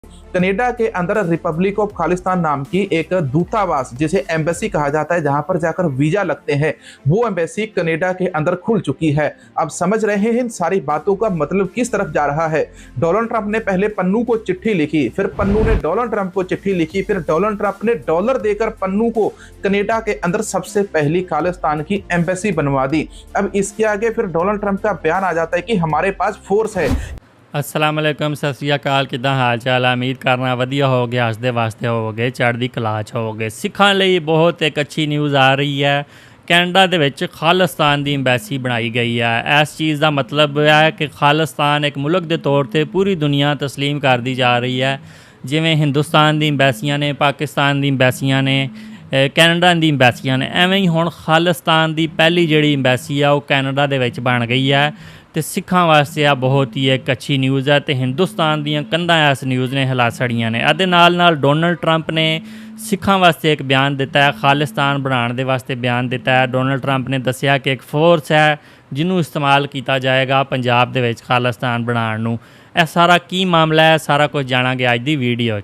Canada के अंदर Republic of Khalistan नाम की एक दूतावास, जिसे एम्बेसी कहा जाता है, जहां पर जाकर वीजा लगते हैं, वो एम्बेसी कनाडा के अंदर खुल चुकी है। अब समझ रहे हैं इन सारी बातों का मतलब किस तरफ जा रहा है। डोनाल्ड ट्रंप ने पहले पन्नू को चिट्ठी लिखी, फिर पन्नू ने डोनाल्ड ट्रंप को चिट्ठी लिखी, फिर डोनाल्ड ट्रंप ने डॉलर देकर पन्नू को कनाडा के अंदर सबसे पहली खालिस्तान की एम्बेसी बनवा दी। अब इसके आगे फिर डोनाल्ड ट्रंप का बयान आ जाता है कि हमारे पास फोर्स है। अस्सलाम वालेकुम, सत श्री अकाल। किदा हाल चाल है? उम्मीद करना वधिया हो गया, हसदे वास्ते हो गए, चढ़दी कला च हो गए। सिखां लई बहुत एक अच्छी न्यूज़ आ रही है। कैनेडा दे विच खालिस्तान दी एम्बेसी बनाई गई है। इस चीज़ का मतलब है कि खालिस्तान एक मुल्क के तौर पर पूरी दुनिया तस्लीम कर दी जा रही है। जिवें हिंदुस्तान दी एम्बेसियां ने, पाकिस्तान दी एम्बेसियां ने, कैनेडा दी एम्बेसियां ने, एवें ही हुण खालिस्तान दी पहली जिहड़ी एम्बेसी है वो कैनेडा दे विच बन गई है। तो सिखां वास्ते आ बहुत ही एक अच्छी न्यूज़ है। तो हिंदुस्तान दीयां कंधां इस न्यूज़ ने हिला छड़ियां ने। अदे नाल नाल डोनाल्ड ट्रंप ने सिखां वास्ते एक बयान दिता है, खालिस्तान बनाने दे वास्ते बयान दिता है। डोनाल्ड ट्रंप ने दस्सिया कि एक फोर्स है जिन्हों इस्तेमाल किया जाएगा पंजाब दे विच खालिस्तान बनाने नूं। यह सारा की मामला है, सारा कुछ जाणांगे अज दी वीडियो।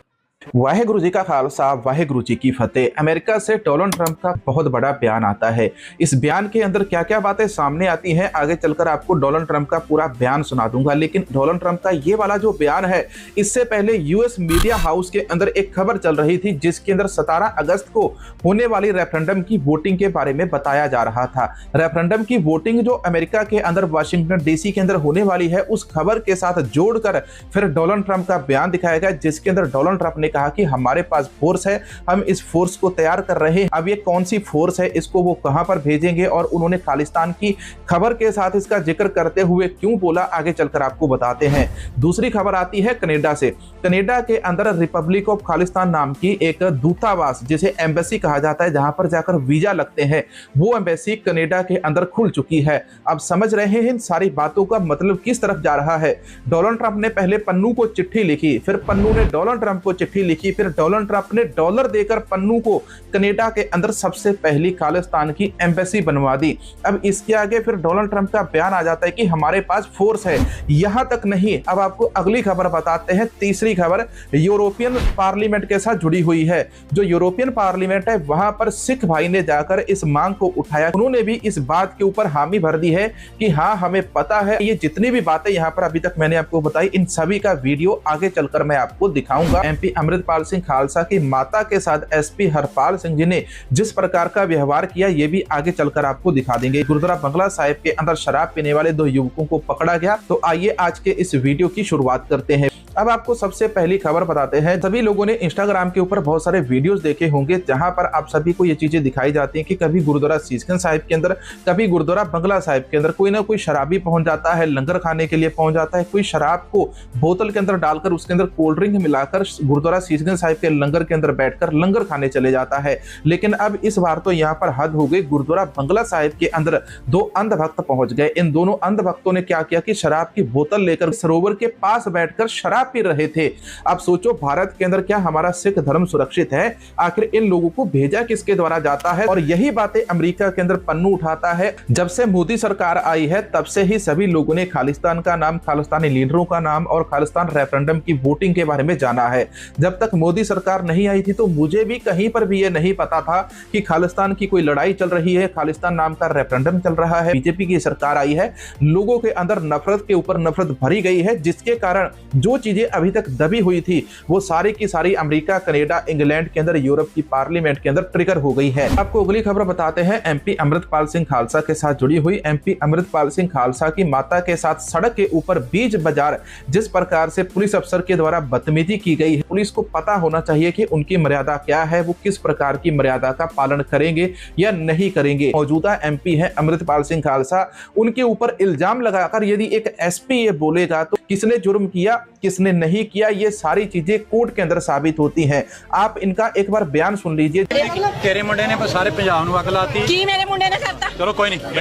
वाहेगुरु जी का खालसा, वाहेगुरु जी की फतेह। अमेरिका से डोनाल्ड ट्रंप का बहुत बड़ा बयान आता है। इस बयान के अंदर क्या क्या बातें सामने आती हैं, आगे चलकर आपको डोनाल्ड ट्रंप का पूरा बयान सुना दूंगा। लेकिन डोनाल्ड ट्रंप का ये वाला जो बयान है, इससे पहले यूएस मीडिया हाउस के अंदर एक खबर चल रही थी, जिसके अंदर 17 अगस्त को होने वाली रेफरेंडम की वोटिंग के बारे में बताया जा रहा था। रेफरेंडम की वोटिंग जो अमेरिका के अंदर वाशिंगटन डीसी के अंदर होने वाली है, उस खबर के साथ जोड़कर फिर डोनाल्ड ट्रंप का बयान दिखाया गया, जिसके अंदर डोनाल्ड ट्रंप ने कहा कि हमारे पास फोर्स है, हम इस फोर्स को तैयार कर रहे हैं। अब ये कौन सी फोर्स है, इसको वो कहां पर भेजेंगे, और उन्होंने खालिस्तान की खबर के साथ इसका जिक्र करते हुए क्यों बोला, आगे चलकर आपको बताते हैं। दूसरी खबर आती है कनाडा से। कनाडा के अंदर रिपब्लिक ऑफ खालिस्तान नाम की एक दूतावास, जिसे एम्बेसी कहा जाता है, जहां पर जाकर वीजा लगते हैं, वो एम्बेसी कनाडा के अंदर खुल चुकी है। अब समझ रहे हैं इन सारी बातों का मतलब किस तरफ जा रहा है। डोनाल्ड ट्रंप ने पहले पन्नू को चिट्ठी लिखी, फिर पन्नू ने डोनाल्ड ट्रंप को चिट्ठी लिखी, फिर डोनाल्ड ट्रंप ने डॉलर देकर पन्नू को कनाडा के अंदर सबसे पहली खालिस्तान की एम्बेसी बनवा दी। अब इसके आगे फिर डोनाल्ड ट्रंप का बयान आ जाता है कि हमारे पास फोर्स है। यहां तक नहीं, अब आपको अगली खबर बताते हैं। तीसरी खबर यूरोपियन पार्लियामेंट के साथ जुड़ी हुई है। जो यूरोपियन पार्लियामेंट है, वहां पर सिख भाई ने जाकर इस मांग को उठाया। उन्होंने भी इस बात के ऊपर हामी भर दी है कि हाँ, हमें पता है, ये जितनी भी बातें यहां पर अभी तक मैंने आपको बताई, इन सभी का वीडियो आगे चलकर मैं आपको दिखाऊंगा। एमपी अमृतपाल सिंह खालसा की माता के साथ एसपी हरपाल सिंह जी ने जिस प्रकार का व्यवहार किया, ये भी आगे चलकर आपको दिखा देंगे। गुरुद्वारा बंगला साहिब के अंदर शराब पीने वाले 2 युवकों को पकड़ा गया। तो आइए आज के इस वीडियो की शुरुआत करते हैं। अब आपको सबसे पहली खबर बताते हैं। सभी लोगों ने इंस्टाग्राम के ऊपर बहुत सारे वीडियोस देखे होंगे, जहां पर आप सभी को ये चीजें दिखाई जाती हैं कि कभी गुरुद्वारा सीसगंज साहिब के अंदर, कभी गुरुद्वारा बंगला साहिब के अंदर कोई ना कोई शराबी पहुंच जाता है, लंगर खाने के लिए पहुंच जाता है। कोई शराब को बोतल के अंदर डालकर उसके अंदर कोल्ड ड्रिंक मिलाकर गुरुद्वारा सीसगंज साहिब के लंगर के अंदर बैठकर लंगर खाने चले जाता है। लेकिन अब इस बार तो यहाँ पर हद हो गई। गुरुद्वारा बंगला साहिब के अंदर 2 अंधभक्त पहुंच गए। इन दोनों अंधभक्तों ने क्या किया कि शराब की बोतल लेकर सरोवर के पास बैठकर शराब पी रहे थे। अब सोचो, भारत के अंदर क्या हमारा सिख धर्म सुरक्षित है? आखिर इन लोगों को भेजा किसके द्वारा जाता है? और यही बातें अमेरिका के अंदर पन्नू उठाता है। जब से मोदी सरकार आई है, तब से ही सभी लोगों ने खालिस्तान का नाम, खालिस्तानी लीडरों का नाम और खालिस्तान रेफरेंडम की वोटिंग के बारे में जाना है। जब तक मोदी सरकार नहीं आई थी, तो मुझे भी कहीं पर भी ये नहीं पता था कि खालिस्तान की कोई लड़ाई चल रही है, खालिस्तान नाम का रेफरेंडम चल रहा है। बीजेपी की सरकार आई है, लोगों के अंदर नफरत के ऊपर नफरत भरी गई है, जिसके कारण जो चीजें अभी तक दबी हुई थी, वो सारी की सारी अमेरिका, कनाडा, इंग्लैंड के अंदर, यूरोप की पार्लियामेंट के अंदर ट्रिगर हो गई है। आपको अगली खबर बताते हैं। एमपी अमृतपाल सिंह खालसा के साथ जुड़ी हुई। एमपी अमृतपाल सिंह खालसा की माता के साथ सड़क के ऊपर बीच बाजार जिस प्रकार से पुलिस अफसर के द्वारा बदतमीजी की गई है, पुलिस को पता होना चाहिए कि उनकी मर्यादा क्या है, वो किस प्रकार की मर्यादा का पालन करेंगे या नहीं करेंगे। मौजूदा एमपी है अमृतपाल सिंह खालसा, उनके ऊपर इल्जाम लगाकर यदि एक एसपी ये बोलेगा तो किसने जुर्म किया, किसने नहीं किया, ये सारी चीजें कोर्ट के अंदर साबित होती हैं। आप इनका एक बार बयान सुन लीजिए। तेरे मुंडे ने सारे पंजाब ਨੂੰ ਅੱਗ ਲਾਤੀ ਕੀ ਮੇਰੇ ਮੁੰਡੇ ਨੇ ਕਰਤਾ? चलो कोई नहीं, ਕੋਈ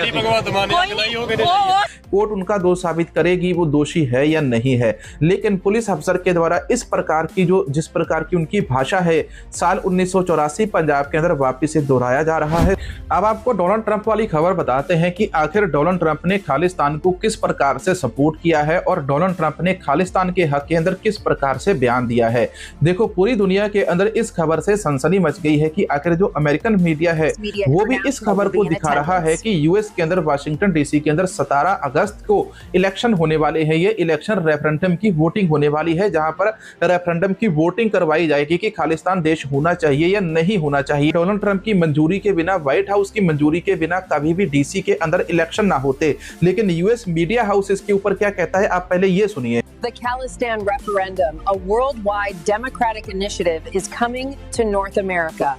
कोर्ट उनका दोष साबित करेगी वो दोषी है या नहीं है। लेकिन पुलिस अफसर के द्वारा इस प्रकार की जिस प्रकार की उनकी भाषा है साल 1984 पंजाब के अंदर वापिस से दोहराया जा रहा है। अब आपको डोनाल्ड ट्रंप वाली खबर बताते हैं कि आखिर डोनाल्ड ट्रंप ने खालिस्तान को किस प्रकार से सपोर्ट किया है और डोनाल्ड ट्रंप ने खालिस्तान के हक के अंदर किस प्रकार से बयान दिया है। देखो, पूरी दुनिया के अंदर इस खबर से सनसनी मच गई है कि आखिर जो अमेरिकन मीडिया है वो भी इस खबर को दिखा रहा है कि यूएस के अंदर वाशिंगटन डीसी के अंदर 17 अगस्त को इलेक्शन होने वाले हैं। ये इलेक्शन रेफरेंडम की वोटिंग होने वाली है, जहां पर रेफरेंडम की वोटिंग करवाई जाएगी कि खालिस्तान देश होना चाहिए या नहीं होना चाहिए। डोनाल्ड ट्रंप की मंजूरी के बिना, व्हाइट हाउस की मंजूरी के बिना कभी भी डीसी के अंदर इलेक्शन ना होते। लेकिन यूएस मीडिया हाउस इसके ऊपर क्या कहता है, आप पहले ये सुनिए। The Khalistan referendum, a worldwide democratic initiative, is coming to North America.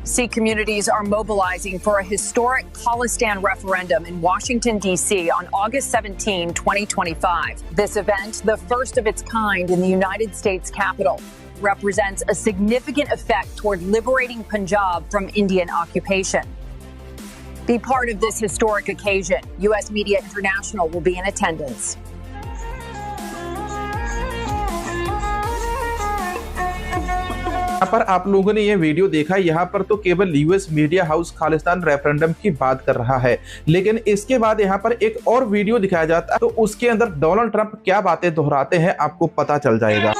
Sikh communities are mobilizing for a historic Khalistan referendum in Washington, D.C. on August 17, 2025. This event, the first of its kind in the United States Capitol, represents a significant effect toward liberating Punjab from Indian occupation. Be part of this historic occasion. U.S. Media International will be in attendance. यहाँ पर आप लोगों ने ये video देखा, यहाँ पर तो केवल US media house Khalistan referendum की बात कर रहा है, लेकिन इसके बाद यहाँ पर एक और वीडियो दिखाया जाता है तो उसके अंदर डोनाल्ड ट्रंप क्या बातें दोहराते हैं आपको पता चल जाएगा।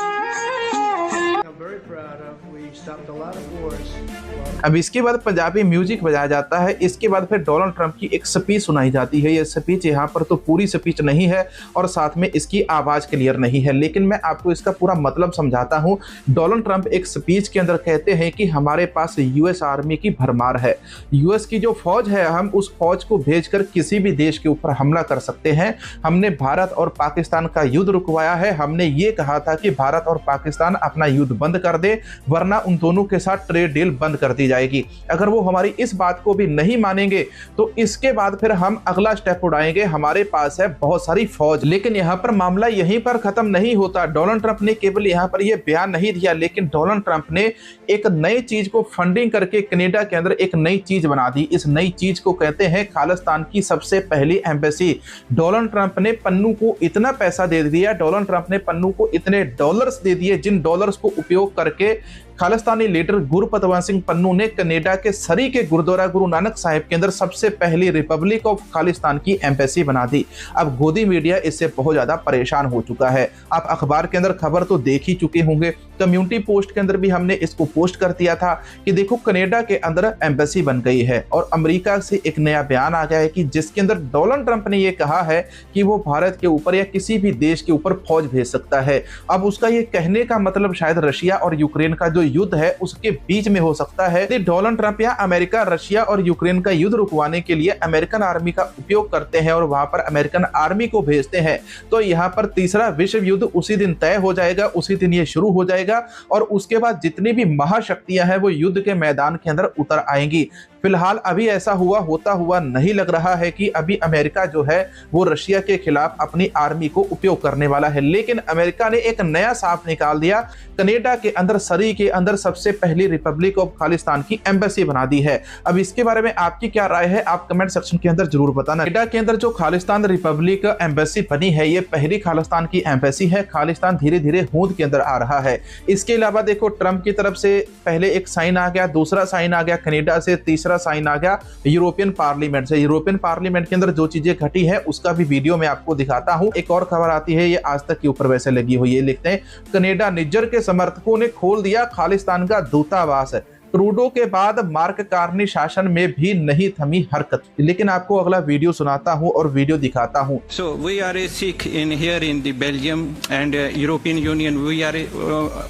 अब इसके बाद पंजाबी म्यूजिक बजाया जाता है। इसके बाद फिर डोनाल्ड ट्रंप की एक स्पीच सुनाई जाती है। ये स्पीच यहाँ पर तो पूरी स्पीच नहीं है और साथ में इसकी आवाज क्लियर नहीं है, लेकिन मैं आपको इसका पूरा मतलब समझाता हूँ। डोनाल्ड ट्रंप एक स्पीच के अंदर कहते हैं कि हमारे पास यूएस आर्मी की भरमार है, यूएस की जो फौज है हम उस फौज को भेजकर किसी भी देश के ऊपर हमला कर सकते हैं। हमने भारत और पाकिस्तान का युद्ध रुकवाया है। हमने ये कहा था कि भारत और पाकिस्तान अपना युद्ध बंद कर दे, वरना उन दोनों के साथ ट्रेड डील बंद कर दी जाएगी। अगर वो हमारी इस बात को भी नहीं मानेंगे तो इसके बाद फिर हम अगला स्टेप उठाएंगे। हमारे पास है बहुत सारी फौज। लेकिन यहाँ पर मामला यहीं पर खत्म नहीं होता। डोनाल्ड ट्रंप ने केवल यहाँ पर यह बयान नहीं दिया, लेकिन डोनाल्ड ट्रंप ने एक नई चीज को फंडिंग करके कनाडा के अंदर एक नई चीज बना दी। इस नई चीज को कहते हैं खालिस्तान की सबसे पहली एम्बेसी। डोनाल्ड ट्रंप ने पन्नू को इतना पैसा दे दिया, डोनाल्ड ट्रंप ने पन्नू को इतने डॉलर्स दे दिए, जिन डॉलर्स को उपयोग करके खालिस्तानी लीडर गुरपतवंत सिंह पन्नू ने कनाडा के सरी के गुरुद्वारा गुरु नानक साहिब के अंदर सबसे पहली रिपब्लिक ऑफ खालिस्तान की एम्बेसी बना दी। अब गोदी मीडिया इससे बहुत ज्यादा परेशान हो चुका है। आप अखबार के अंदर खबर तो देख ही चुके होंगे, कम्युनिटी पोस्ट के अंदर भी हमने इसको पोस्ट कर दिया था कि देखो कनाडा के अंदर एम्बेसी बन गई है। और अमेरिका से एक नया बयान आ गया है कि जिसके अंदर डोनाल्ड ट्रंप ने यह कहा है कि वो भारत के ऊपर या किसी भी देश के ऊपर फौज भेज सकता है। अब उसका ये कहने का मतलब शायद रशिया और यूक्रेन का जो युद्ध है उसके बीच में हो सकता है। यदि डोनाल्ड ट्रंप या अमेरिका रशिया और यूक्रेन का युद्ध रुकवाने के लिए अमेरिकन आर्मी का उपयोग करते हैं और वहां पर अमेरिकन आर्मी को भेजते हैं तो यहाँ पर तीसरा विश्व युद्ध उसी दिन तय हो जाएगा, उसी दिन ये शुरू हो जाएगा और उसके बाद जितनी भी महाशक्तियां हैं वो युद्ध के मैदान के अंदर उतर आएंगी। फिलहाल अभी ऐसा होता हुआ नहीं लग रहा है कि अभी अमेरिका जो है वो रशिया के खिलाफ अपनी आर्मी को उपयोग करने वाला है। लेकिन अमेरिका ने एक नया साफ निकाल दिया, कनाडा के अंदर सरी के अंदर सबसे पहली रिपब्लिक ऑफ खालिस्तान की एम्बेसी बना दी है। अब इसके बारे में आपकी क्या राय है आप कमेंट सेक्शन के अंदर जरूर बताना। कनाडा के अंदर जो खालिस्तान रिपब्लिक एम्बेसी बनी है ये पहली खालिस्तान की एम्बेसी है। खालिस्तान धीरे धीरे होंद के अंदर आ रहा है। इसके अलावा देखो ट्रंप की तरफ से पहले एक साइन आ गया, दूसरा साइन आ गया कनाडा से, तीसरा साइन आ गया यूरोपियन पार्लियामेंट से। यूरोपियन पार्लियामेंट के अंदर जो चीजें घटी है उसका भी वीडियो मैं आपको दिखाता हूं। एक और खबर आती है, ये आज तक के ऊपर वैसे लगी हुई है, लिखते हैं कनाडा निज्जर के समर्थकों ने खोल दिया खालिस्तान का दूतावास। ट्रूडो के बाद मार्क कार्नी शासन में भी नहीं थमी हरकत। लेकिन आपको अगला वीडियो सुनाता हूं और वीडियो दिखाता हूं। So we are a Sikh in here in the Belgium and European Union. We are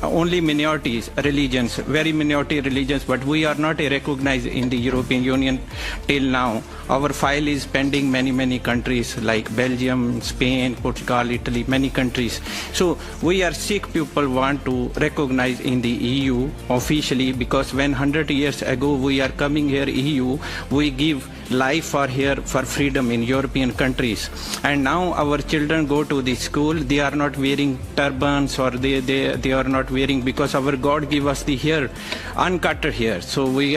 only minorities religions, very minority religions, but we are not recognized in the European Union till now. Our file is pending many countries like Belgium, Spain, Portugal, Italy, many countries. So we are Sikh people want to recognize in the EU officially because when 100 years ago we are coming here EU, we give life for here for freedom in European countries, and now our children go to the school, they are not wearing turbans, or they are not wearing, because our God give us the hair uncut hair, so we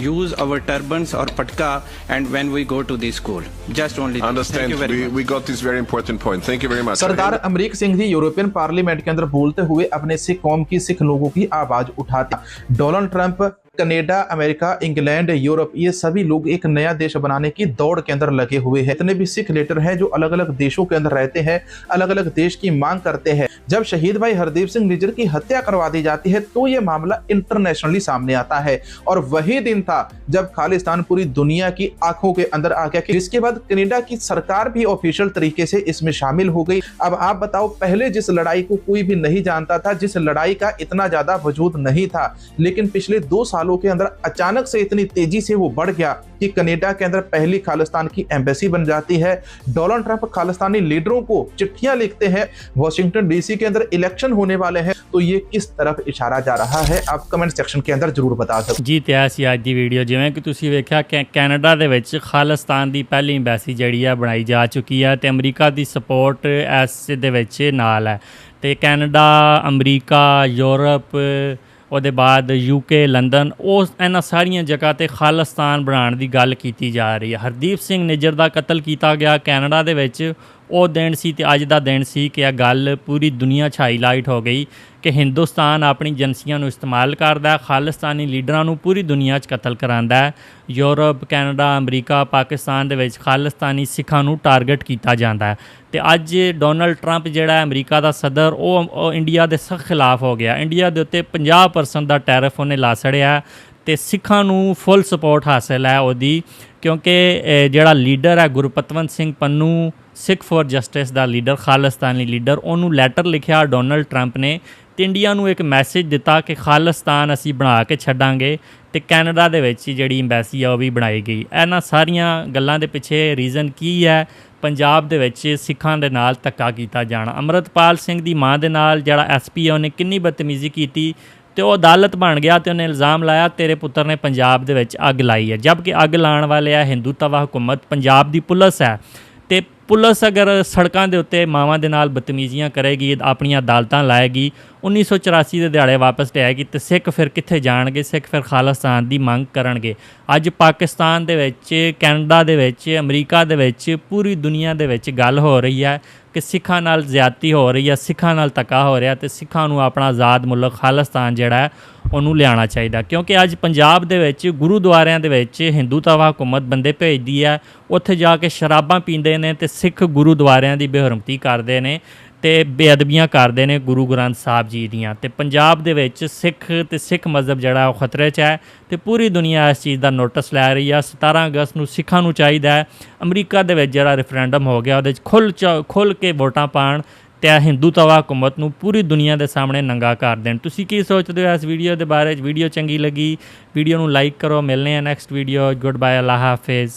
use our turbans or patka, and when we go to the school, just only this. Understand. Thank you very much. We got this very important point. Thank you very much. Sardar Amrik Singh ji European parliament के अंदर बोलते हुए अपने सिख कौम की, सिख लोगों की आवाज उठाते। Donald Trump Canada, America, England, Europe, ये सभी लोग एक नया देश बनाने की दौड़ के अंदर लगे हुए हैं। इतने भी सिख लीडर हैं जो अलग अलग देशों के अंदर रहते हैं, अलग अलग देश की मांग करते हैं। जब शहीद भाई हरदीप सिंह निज्जर की हत्या करवा दी जाती है तो ये मामला इंटरनेशनली सामने आता है, और वही दिन था जब खालिस्तान पूरी दुनिया की आंखों के अंदर आ गया, जिसके बाद कनाडा की सरकार भी ऑफिशियल तरीके से इसमें शामिल हो गई। अब आप बताओ, पहले जिस लड़ाई को कोई भी नहीं जानता था, जिस लड़ाई का इतना ज्यादा वजूद नहीं था, लेकिन पिछले 2 सालों के अंदर अचानक से इतनी तेजी से वो बढ़ गया कि कनाडा के अंदर पहली खालिस्तान की एम्बेसी बन जाती है। डोनाल्ड ट्रंप खालिस्तानी लीडरों को चिट्ठियां लिखते हैं। वॉशिंगटन डीसी के अंदर इलेक्शन होने वाले हैं, तो ये किस तरफ इशारा जा रहा है, आप कमेंट सेक्शन के अंदर जरूर बता सकते जी। ਤੇ ਅਸੀਂ ਅੱਜ ਦੀ ਵੀਡੀਓ ਜਿਵੇਂ ਕਿ ਤੁਸੀਂ ਵੇਖਿਆ ਕੈਨੇਡਾ ਦੇ ਵਿੱਚ ਖਾਲਿਸਤਾਨ ਦੀ ਪਹਿਲੀ ਐਮਬੈਸੀ ਜਿਹੜੀ ਆ ਬਣਾਈ ਜਾ ਚੁੱਕੀ ਹੈ ਤੇ ਅਮਰੀਕਾ ਦੀ ਸਪੋਰਟ ਇਸ ਦੇ ਵਿੱਚ ਨਾਲ ਹੈ। ਤੇ ਕੈਨੇਡਾ, ਅਮਰੀਕਾ, ਯੂਰਪ, ਉਹਦੇ ਬਾਅਦ UK, ਲੰਡਨ, ਉਹ ਇਹਨਾਂ ਸਾਰੀਆਂ ਜਗ੍ਹਾ 'ਤੇ ਖਾਲਿਸਤਾਨ ਬਣਾਉਣ ਦੀ ਗੱਲ ਕੀਤੀ ਜਾ ਰਹੀ ਹੈ। ਹਰਦੀਪ ਸਿੰਘ ਨਿੱਜਰ ਦਾ ਕਤਲ ਕੀਤਾ ਗਿਆ ਕੈਨੇਡਾ ਦੇ ਵਿੱਚ, ਉਹ ਦਿਨ ਸੀ ਤੇ ਅੱਜ ਦਾ ਦਿਨ ਸੀ ਕਿ ਇਹ ਗੱਲ ਪੂਰੀ ਦੁਨੀਆ 'ਚ ਹਾਈਲਾਈਟ ਹੋ ਗਈ ਕਿ ਹਿੰਦੁਸਤਾਨ ਆਪਣੀ ਏਜੰਸੀਆਂ ਨੂੰ ਇਸਤੇਮਾਲ ਕਰਦਾ, ਖਾਲਿਸਤਾਨੀ ਲੀਡਰਾਂ ਨੂੰ ਪੂਰੀ ਦੁਨੀਆ 'ਚ ਕਤਲ ਕਰਾਉਂਦਾ ਹੈ। ਯੂਰਪ, ਕੈਨੇਡਾ, ਅਮਰੀਕਾ, ਪਾਕਿਸਤਾਨ ਦੇ ਵਿੱਚ ਖਾਲਿਸਤਾਨੀ ਸਿੱਖਾਂ ਨੂੰ ਟਾਰਗੇਟ ਕੀਤਾ ਜਾਂਦਾ ਹੈ। ਅਤੇ ਅੱਜ ਡੋਨਲਡ ਟਰੰਪ ਜਿਹੜਾ ਅਮਰੀਕਾ ਦਾ ਸਦਰ, ਉਹ ਇੰਡੀਆ ਦੇ ਸਖਤ ਖਿਲਾਫ ਹੋ ਗਿਆ। ਇੰਡੀਆ ਦੇ ਉੱਤੇ 50% ਦਾ ਟੈਰਿਫ ਉਹਨੇ ਲਾ ਛੜਿਆ ਅਤੇ ਸਿੱਖਾਂ ਨੂੰ ਫੁੱਲ ਸਪੋਰਟ ਹਾਸਿਲ ਹੈ ਉਹਦੀ, ਕਿਉਂਕਿ ਜਿਹੜਾ ਲੀਡਰ ਹੈ ਗੁਰਪਤਵੰਤ ਸਿੰਘ ਪੰਨੂ, ਸਿੱਖ for justice the leader, Khalistani leader, ਉਹਨੂੰ ਲੈਟਰ ਲਿਖਿਆ ਡੋਨਲਡ ਟਰੰਪ ਨੇ ਅਤੇ ਇੰਡੀਆ ਨੂੰ ਇੱਕ ਮੈਸੇਜ ਦਿੱਤਾ ਕਿ ਖਾਲਿਸਤਾਨ ਅਸੀਂ ਬਣਾ ਕੇ ਛੱਡਾਂਗੇ, ਅਤੇ ਕੈਨੇਡਾ ਦੇ ਵਿੱਚ ਜਿਹੜੀ ਐਮਬੈਸੀ ਆ ਉਹ ਵੀ ਬਣਾਈ ਗਈ। ਇਹਨਾਂ ਸਾਰੀਆਂ ਗੱਲਾਂ ਦੇ ਪਿੱਛੇ ਰੀਜ਼ਨ ਕੀ ਹੈ? ਪੰਜਾਬ ਦੇ ਵਿੱਚ ਸਿੱਖਾਂ ਦੇ ਨਾਲ ਧੱਕਾ ਕੀਤਾ ਜਾਣਾ। ਅੰਮ੍ਰਿਤਪਾਲ ਸਿੰਘ ਦੀ ਮਾਂ ਦੇ ਨਾਲ ਜਿਹੜਾ SP ਆ ਉਹਨੇ ਕਿੰਨੀ ਬਦਤਮੀਜ਼ੀ ਕੀਤੀ ਅਤੇ ਉਹ ਅਦਾਲਤ ਬਣ ਗਿਆ ਅਤੇ ਉਹਨੇ ਇਲਜ਼ਾਮ ਲਾਇਆ ਤੇਰੇ ਪੁੱਤਰ ਨੇ ਪੰਜਾਬ ਦੇ ਵਿੱਚ ਅੱਗ ਲਾਈ ਹੈ, ਜਦ ਕਿ ਅੱਗ ਲਾਉਣ ਵਾਲੇ ਆ ਹਿੰਦੂਤਵਾ ਹੁਕੂਮਤ, ਪੰਜਾਬ ਦੀ ਪੁਲਿਸ ਹੈ। ਅਤੇ ਪੁਲਿਸ ਅਗਰ ਸੜਕਾਂ ਦੇ ਉੱਤੇ ਮਾਵਾਂ ਦੇ ਨਾਲ ਬਦਤਮੀਜ਼ੀਆਂ ਕਰੇਗੀ, ਆਪਣੀਆਂ ਅਦਾਲਤਾਂ ਲਾਏਗੀ, 1984 ਦੇ ਦਿਹਾੜੇ ਵਾਪਸ ਲਿਆਏਗੀ, ਅਤੇ ਸਿੱਖ ਫਿਰ ਕਿੱਥੇ ਜਾਣਗੇ? ਸਿੱਖ ਫਿਰ ਖਾਲਿਸਤਾਨ ਦੀ ਮੰਗ ਕਰਨਗੇ। ਅੱਜ ਪਾਕਿਸਤਾਨ ਦੇ ਵਿੱਚ, ਕੈਨੇਡਾ ਦੇ ਵਿੱਚ, ਅਮਰੀਕਾ ਦੇ ਵਿੱਚ, ਪੂਰੀ ਦੁਨੀਆ ਦੇ ਵਿੱਚ ਗੱਲ ਹੋ ਰਹੀ ਹੈ ਕਿ ਸਿੱਖਾਂ ਨਾਲ ਜ਼ਿਆਦਤੀ ਹੋ ਰਹੀ ਹੈ, ਸਿੱਖਾਂ ਨਾਲ ਧੱਕਾ ਹੋ ਰਿਹਾ, ਅਤੇ ਸਿੱਖਾਂ ਨੂੰ ਆਪਣਾ ਆਜ਼ਾਦ ਮੁਲਕ ਖਾਲਿਸਤਾਨ ਜਿਹੜਾ ਹੈ ਉਹਨੂੰ ਲਿਆਉਣਾ ਚਾਹੀਦਾ। ਕਿਉਂਕਿ ਅੱਜ ਪੰਜਾਬ ਦੇ ਵਿੱਚ ਗੁਰੂਦੁਆਰਿਆਂ ਦੇ ਵਿੱਚ ਹਿੰਦੂਤਵਾ ਹੁਕੂਮਤ ਬੰਦੇ ਭੇਜਦੀ ਹੈ, ਉੱਥੇ ਜਾ ਕੇ ਸ਼ਰਾਬਾਂ ਪੀਂਦੇ ਨੇ ਅਤੇ ਸਿੱਖ ਗੁਰੂਦੁਆਰਿਆਂ ਦੀ ਬੇਹਰਮਤੀ ਕਰਦੇ ਨੇ ਅਤੇ ਬੇਅਦਬੀਆਂ ਕਰਦੇ ਨੇ ਗੁਰੂ ਗ੍ਰੰਥ ਸਾਹਿਬ ਜੀ ਦੀਆਂ। ਅਤੇ ਪੰਜਾਬ ਦੇ ਵਿੱਚ ਸਿੱਖ ਅਤੇ ਸਿੱਖ ਮਜ਼ਹਬ ਜਿਹੜਾ ਉਹ ਖਤਰੇ 'ਚ ਹੈ ਅਤੇ ਪੂਰੀ ਦੁਨੀਆ ਇਸ ਚੀਜ਼ ਦਾ ਨੋਟਿਸ ਲੈ ਰਹੀ ਆ। 17 ਅਗਸਤ ਨੂੰ ਸਿੱਖਾਂ ਨੂੰ ਚਾਹੀਦਾ ਹੈ ਅਮਰੀਕਾ ਦੇ ਵਿੱਚ ਜਿਹੜਾ ਰੈਫਰੈਂਡਮ ਹੋ ਗਿਆ ਉਹਦੇ 'ਚ ਖੁੱਲ੍ਹ ਕੇ ਵੋਟਾਂ ਪਾਉਣ ਅਤੇ ਹਿੰਦੂਤਵਾ ਹੁਕੂਮਤ ਨੂੰ ਪੂਰੀ ਦੁਨੀਆ ਦੇ ਸਾਹਮਣੇ ਨੰਗਾ ਕਰ ਦੇਣ। ਤੁਸੀਂ ਕੀ ਸੋਚਦੇ ਹੋ ਇਸ ਵੀਡੀਓ ਦੇ ਬਾਰੇ 'ਚ? ਵੀਡੀਓ ਚੰਗੀ ਲੱਗੀ ਵੀਡੀਓ ਨੂੰ ਲਾਈਕ ਕਰੋ। ਮਿਲਦੇ ਹਾਂ ਨੈਕਸਟ ਵੀਡੀਓ। ਗੁੱਡ ਬਾਏ, ਅੱਲਾ ਹਾਫਿਜ਼।